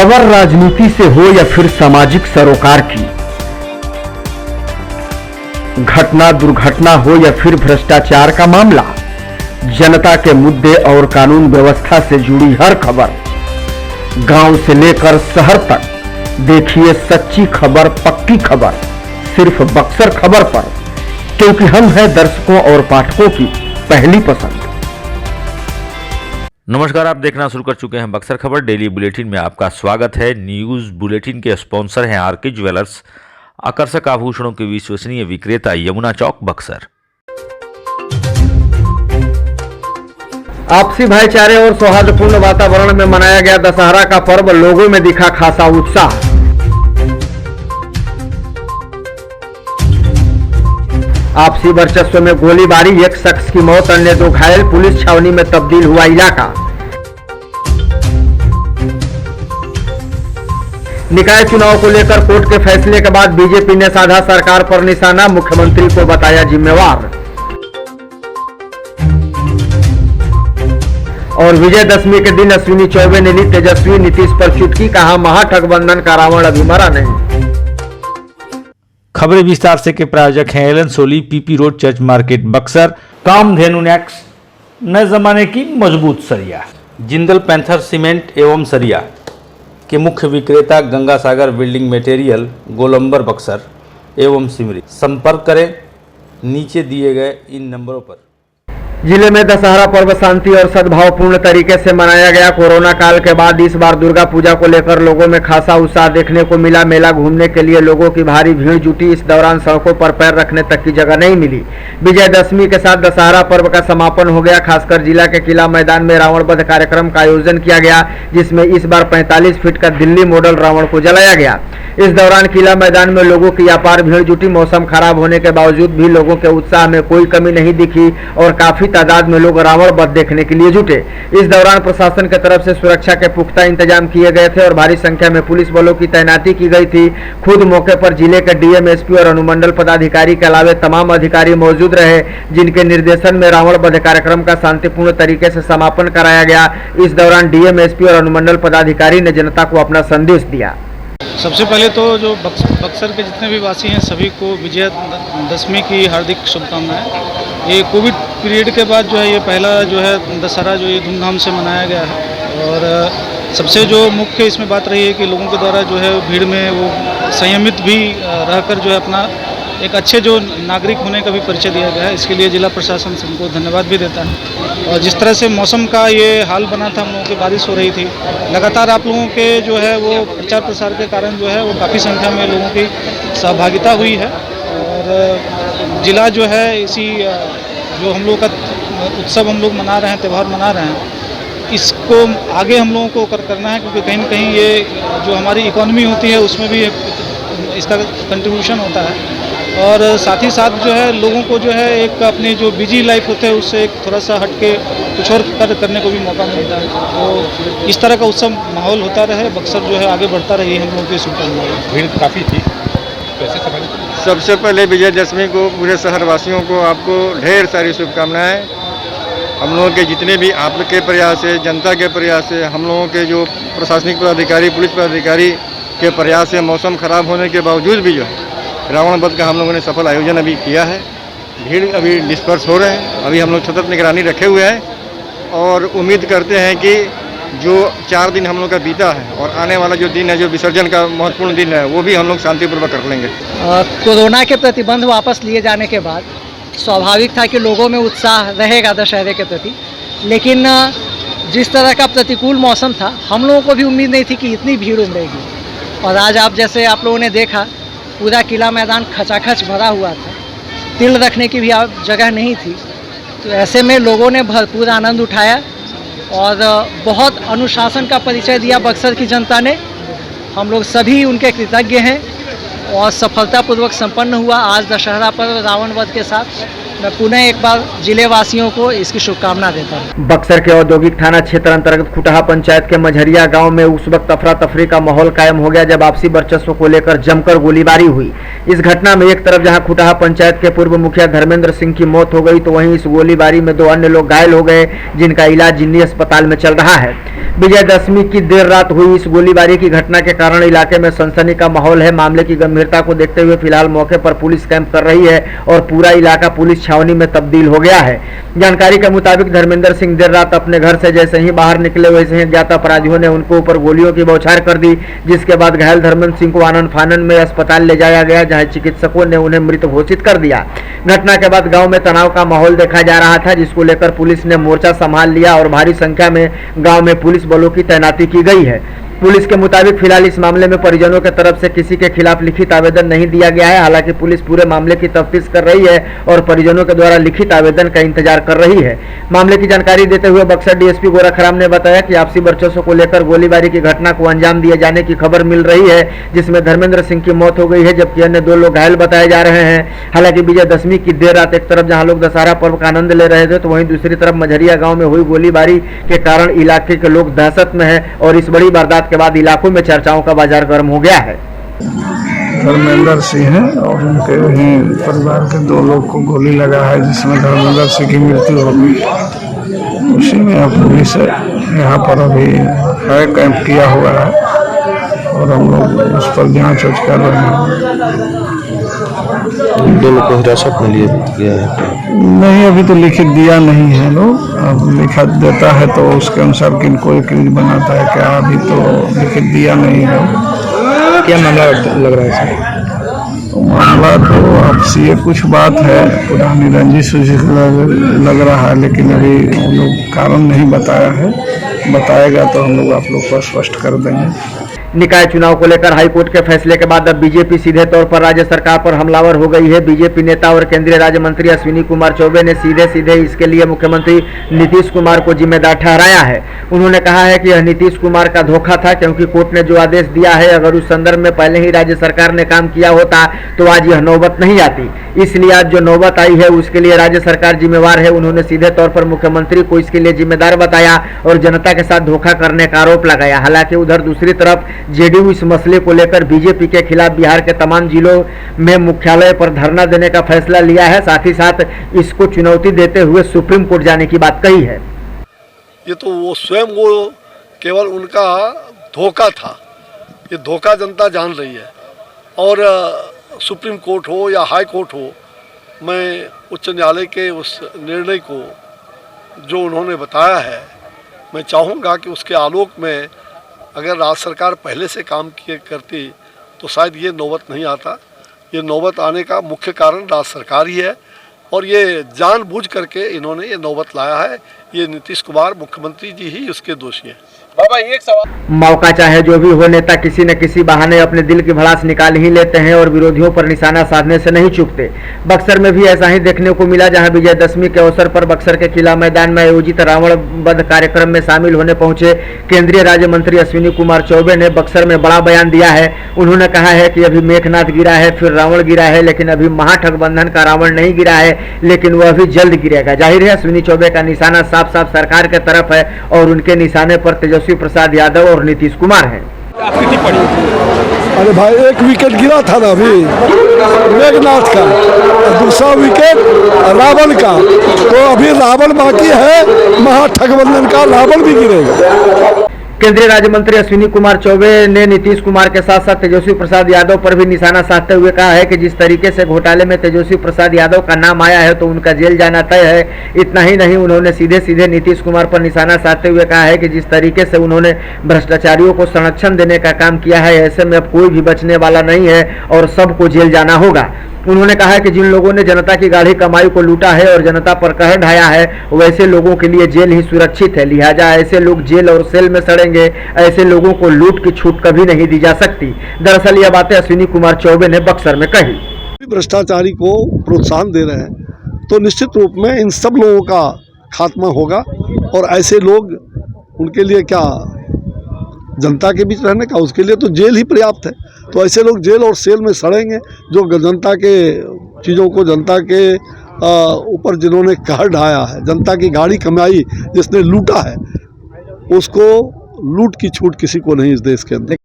खबर राजनीति से हो या फिर सामाजिक सरोकार की, घटना दुर्घटना हो या फिर भ्रष्टाचार का मामला, जनता के मुद्दे और कानून व्यवस्था से जुड़ी हर खबर, गांव से लेकर शहर तक, देखिए सच्ची खबर, पक्की खबर, सिर्फ बक्सर खबर पर, क्योंकि हम हैं दर्शकों और पाठकों की पहली पसंद। नमस्कार, आप देखना शुरू कर चुके हैं बक्सर खबर डेली बुलेटिन में आपका स्वागत है। न्यूज़ बुलेटिन के स्पॉन्सर हैं आरके ज्वेलर्स, आकर्षक आभूषणों के विश्वसनीय विक्रेता, यमुना चौक, बक्सर। आपसी भाईचारे और सौहार्दपूर्ण वातावरण में मनाया गया दशहरा का पर्व, लोगों में दिखा खासा उत्साह। आपसी वर्चस्व में गोलीबारी, एक शख्स की मौत, अन्य 2 घायल, पुलिस छावनी में तब्दील हुआ इलाका। निकाय चुनाव को लेकर कोर्ट के फैसले के बाद बीजेपी ने साधा सरकार पर निशाना, मुख्यमंत्री को बताया जिम्मेवार। और विजयदशमी के दिन अश्विनी चौबे ने ली तेजस्वी नीतीश पर चुटकी, कहा महागठबंधन का रावण अभी मरा नहीं। खबरें विस्तार से के प्रायोजक हैं Allen Solly, PP road, church market, Buxar. Kamdhenu Nex, नए जमाने की मजबूत सरिया। जिंदल पैंथर सीमेंट एवं सरिया के मुख्य विक्रेता गंगा सागर बिल्डिंग मटेरियल, गोलंबर, बक्सर एवं सिमरी। संपर्क करें नीचे दिए गए इन नंबरों पर। जिले में दशहरा पर्व शांति और सद्भावपूर्ण तरीके से मनाया गया। कोरोना काल के बाद इस बार दुर्गा पूजा को लेकर लोगों में खासा उत्साह देखने को मिला। मेला घूमने के लिए लोगों की भारी भीड़ जुटी। इस दौरान सड़कों पर पैर रखने तक की जगह नहीं मिली। विजयदशमी के साथ दशहरा पर्व का समापन हो गया। खासकर जिला के किला मैदान में रावण वध कार्यक्रम का आयोजन किया गया, जिसमें इस बार 45 फीट का दिल्ली मॉडल रावण को जलाया गया। इस दौरान किला मैदान में लोगों की अपार भीड़ जुटी। मौसम खराब होने के बावजूद भी लोगों के उत्साह में कोई कमी नहीं दिखी और काफी तादाद में लोग रावण वध देखने के लिए जुटे। इस दौरान प्रशासन की तरफ से सुरक्षा के पुख्ता इंतजाम किए गए थे और भारी संख्या में पुलिस बलों की तैनाती की गई थी। खुद मौके पर जिले के डीएम, एसपी और अनुमंडल पदाधिकारी के अलावे तमाम अधिकारी मौजूद रहे, जिनके निर्देशन में रावण वध कार्यक्रम का शांतिपूर्ण तरीके से समापन कराया गया। इस दौरान डीएम, एसपी और अनुमंडल पदाधिकारी ने जनता को अपना संदेश दिया। सबसे पहले तो जो बक्सर के जितने भी वासी हैं सभी को विजयदशमी की हार्दिक शुभकामनाएं। ये कोविड पीरियड के बाद जो है ये पहला जो है दशहरा जो ये धूमधाम से मनाया गया है। और सबसे जो मुख्य इसमें बात रही है कि लोगों के द्वारा जो है भीड़ में वो संयमित भी रहकर जो है अपना एक अच्छे जो नागरिक होने का भी परिचय दिया गया है। इसके लिए जिला प्रशासन से उनको धन्यवाद भी देता है। और जिस तरह से मौसम का ये हाल बना था, हम लोगों की बारिश हो रही थी, लगातार आप लोगों के जो है वो प्रचार प्रसार के कारण जो है वो काफ़ी संख्या में लोगों की सहभागिता हुई है। और जिला जो है इसी जो हम लोग का उत्सव हम लोग मना रहे हैं, त्यौहार मना रहे हैं, इसको आगे हम लोगों को करना है, क्योंकि कहीं न कहीं ये जो हमारी इकोनॉमी होती है उसमें भी इसका कंट्रीब्यूशन होता है। और साथ ही साथ जो है लोगों को जो है एक अपनी जो बिजी लाइफ होते हैं उससे एक थोड़ा सा हट के कुछ और करने को भी मौका मिलता है। तो इस तरह का उत्सव माहौल होता रहे, बक्सर जो है आगे बढ़ता रही, हम लोगों की शुभकामनाएं। भीड़ काफ़ी थी। सबसे पहले विजयदशमी को पूरे शहरवासियों को आपको ढेर सारी शुभकामनाएं। हम लोगों के जितने भी आप लोग के प्रयास है, जनता के प्रयास है, हम लोगों के जो प्रशासनिक पदाधिकारी, पुलिस पदाधिकारी के प्रयास है, मौसम खराब होने के बावजूद भी जो है रावण वध का हम लोगों ने सफल आयोजन अभी किया है। भीड़ अभी डिस्पर्स हो रहे हैं। अभी हम लोग सतत निगरानी रखे हुए हैं और उम्मीद करते हैं कि जो 4 दिन हम लोग का बीता है और आने वाला जो दिन है, जो विसर्जन का महत्वपूर्ण दिन है, वो भी हम लोग शांतिपूर्वक कर लेंगे। कोरोना के प्रतिबंध वापस लिए जाने के बाद स्वाभाविक था कि लोगों में उत्साह रहेगा दशहरे के प्रति, लेकिन जिस तरह का प्रतिकूल मौसम था, हम लोगों को भी उम्मीद नहीं थी कि इतनी भीड़ उमड़ेगी। और आज जैसे आप लोगों ने देखा, पूरा किला मैदान खचाखच भरा हुआ था, तिल रखने की भी जगह नहीं थी। तो ऐसे में लोगों ने भरपूर आनंद उठाया और बहुत अनुशासन का परिचय दिया बक्सर की जनता ने। हम लोग सभी उनके कृतज्ञ हैं और सफलतापूर्वक संपन्न हुआ आज दशहरा पर्व रावण वध के साथ। मैं पुनः एक बार जिले वासियों को इसकी शुभकामना देता हूँ। बक्सर के औद्योगिक थाना क्षेत्र अंतर्गत खुटहा पंचायत के मझरिया गांव में उस वक्त अफरा तफरी का माहौल कायम हो गया जब आपसी वर्चस्व को लेकर जमकर गोलीबारी हुई। इस घटना में एक तरफ जहां खुटहा पंचायत के पूर्व मुखिया धर्मेंद्र सिंह की मौत हो गई तो वहीं इस गोलीबारी में 2 अन्य लोग घायल हो गए जिनका इलाज जिन्नी अस्पताल में चल रहा है। विजयदशमी की देर रात हुई इस गोलीबारी की घटना के कारण इलाके में सनसनी का माहौल है। मामले की गंभीरता को देखते हुए फिलहाल मौके पर पुलिस कैंप कर रही है और पूरा इलाका पुलिस छावनी में तब्दील हो गया है। जानकारी के मुताबिक धर्मेंद्र सिंह देर रात अपने घर से जैसे ही बाहर निकले वैसे ही अज्ञात अपराधियों ने उनको ऊपर गोलियों की बौछार कर दी, जिसके बाद घायल धर्मेंद्र सिंह को आनन फानन में अस्पताल ले जाया गया जहां चिकित्सकों ने उन्हें मृत घोषित कर दिया। घटना के बाद गांव में तनाव का माहौल देखा जा रहा था जिसको लेकर पुलिस ने मोर्चा संभाल लिया और भारी संख्या में गांव में पुलिस बलों की तैनाती की गई है। पुलिस के मुताबिक फिलहाल इस मामले में परिजनों के तरफ से किसी के खिलाफ लिखित आवेदन नहीं दिया गया है। हालांकि पुलिस पूरे मामले की तफ्तीश कर रही है और परिजनों के द्वारा लिखित आवेदन का इंतजार कर रही है। मामले की जानकारी देते हुए बक्सर डीएसपी गोरखराम ने बताया कि आपसी वर्चस्व को लेकर गोलीबारी की घटना को अंजाम दिए जाने की खबर मिल रही है जिसमें धर्मेंद्र सिंह की मौत हो गई है जबकि अन्य 2 लोग घायल बताए जा रहे हैं। हालांकि विजयदशमी की देर रात एक तरफ जहां लोग दशहरा पर्व का आनंद ले रहे थे तो वहीं दूसरी तरफ मझरिया गाँव में हुई गोलीबारी के कारण इलाके के लोग दहशत में है और इस बड़ी वारदात के बाद इलाकों में चर्चाओं का बाजार गर्म हो गया है। धर्मेंद्र सिंह हैं और उनके ही परिवार के 2 लोग को गोली लगा है जिसमें धर्मेंद्र सिंह की मृत्यु हो गई। उसी में पुलिस यहाँ पर अभी है कैंप किया हुआ है और हम लोग उस पर जांच कर रहे हैं। 2 लोग को हिरासत में लिए गया है? नहीं, अभी तो लिखित दिया नहीं है लोग। अब लिखित देता है तो उसके अनुसार किनको वकील बनाता है क्या, अभी तो लिखित दिया नहीं है। क्या मामला लग रहा है सर? तो मामला तो आपसी ये कुछ बात है, पुरानी रंजिश लग रहा है, लेकिन अभी हम लोग कारण नहीं बताया है। बताएगा तो हम लोग आप लोग को स्पष्ट कर देंगे। निकाय चुनाव को लेकर हाईकोर्ट के फैसले के बाद अब बीजेपी सीधे तौर पर राज्य सरकार पर हमलावर हो गई है। बीजेपी नेता और केंद्रीय राज्य मंत्री अश्विनी कुमार चौबे ने सीधे इसके लिए मुख्यमंत्री नीतीश कुमार को जिम्मेदार ठहराया है। उन्होंने कहा है कि यह नीतीश कुमार का धोखा था क्योंकि कोर्ट ने जो आदेश दिया है अगर उस संदर्भ में पहले ही राज्य सरकार ने काम किया होता तो आज यह नौबत नहीं आती। इसलिए आज जो नौबत आई है उसके लिए राज्य सरकार जिम्मेवार है। उन्होंने सीधे तौर पर मुख्यमंत्री को इसके लिए जिम्मेदार बताया और जनता के साथ धोखा करने का आरोप लगाया। हालांकि उधर दूसरी तरफ जेडीयू इस मसले को लेकर बीजेपी के खिलाफ बिहार के तमाम जिलों में मुख्यालय पर धरना देने का फैसला लिया है। साथ ही साथ इसको चुनौती देते हुए सुप्रीम कोर्ट जाने की बात कही है। ये तो वो स्वयं वो केवल उनका धोखा था, ये धोखा जनता जान रही है। और सुप्रीम कोर्ट हो या हाई कोर्ट हो, मैं उच्च न्यायालय के उस निर्णय को जो उन्होंने बताया है, मैं चाहूँगा कि उसके आलोक में अगर राज्य सरकार पहले से काम किए करती तो शायद ये नौबत नहीं आता। ये नौबत आने का मुख्य कारण राज्य सरकार ही है और ये जानबूझ करके इन्होंने ये नौबत लाया है। ये नीतीश कुमार मुख्यमंत्री जी ही उसके दोषी हैं। बाबा एक सवाल, मौका चाहे जो भी हो, नेता किसी न किसी बहाने अपने दिल की भड़ास निकाल ही लेते हैं और विरोधियों पर निशाना साधने से नहीं चूकते। बक्सर में भी ऐसा ही देखने को मिला जहां विजयदशमी के अवसर पर बक्सर के किला मैदान में आयोजित रावण वध कार्यक्रम में शामिल होने पहुंचे केंद्रीय राज्य मंत्री अश्विनी कुमार चौबे ने बक्सर में बड़ा बयान दिया है। उन्होंने कहा है कि अभी मेघनाथ गिरा है, फिर रावण गिरा है, लेकिन अभी महागठबंधन का रावण नहीं गिरा है, लेकिन वह भी जल्द गिरेगा। जाहिर है अश्विनी चौबे का निशाना साफ साफ सरकार के तरफ है और उनके निशाने पर तेजस्वी प्रसाद यादव और नीतीश कुमार हैं। अरे भाई, एक विकेट गिरा था ना अभी मेघनाथ का, दूसरा विकेट रावण का, तो अभी रावण बाकी है, महागठबंधन का रावण भी गिरेगा। केंद्रीय राज्य मंत्री अश्विनी कुमार चौबे ने नीतीश कुमार के साथ साथ तेजस्वी प्रसाद यादव पर भी निशाना साधते हुए कहा है कि जिस तरीके से घोटाले में तेजस्वी प्रसाद यादव का नाम आया है तो उनका जेल जाना तय है। इतना ही नहीं, उन्होंने सीधे नीतीश कुमार पर निशाना साधते हुए कहा है कि जिस तरीके से उन्होंने भ्रष्टाचारियों को संरक्षण देने का काम किया है, ऐसे में अब कोई भी बचने वाला नहीं है और सबको जेल जाना होगा। उन्होंने कहा है कि जिन लोगों ने जनता की गाढ़ी कमाई को लूटा है और जनता पर कहर ढाया है, वैसे लोगों के लिए जेल ही सुरक्षित है। लिहाजा ऐसे लोग जेल और सेल में सड़ेंगे। ऐसे लोगों को लूट की छूट कभी नहीं दी जा सकती। दरअसल यह बातें अश्विनी कुमार चौबे ने बक्सर में कही। भ्रष्टाचारी को प्रोत्साहन दे रहे हैं तो निश्चित रूप में इन सब लोगों का खात्मा होगा और ऐसे लोग, उनके लिए क्या जनता के बीच रहने का, उसके लिए तो जेल ही पर्याप्त है। तो ऐसे लोग जेल और सेल में सड़ेंगे जो जनता के चीज़ों को, जनता के ऊपर जिन्होंने कहर ढाया है, जनता की गाड़ी कमाई जिसने लूटा है, उसको लूट की छूट किसी को नहीं इस देश के अंदर।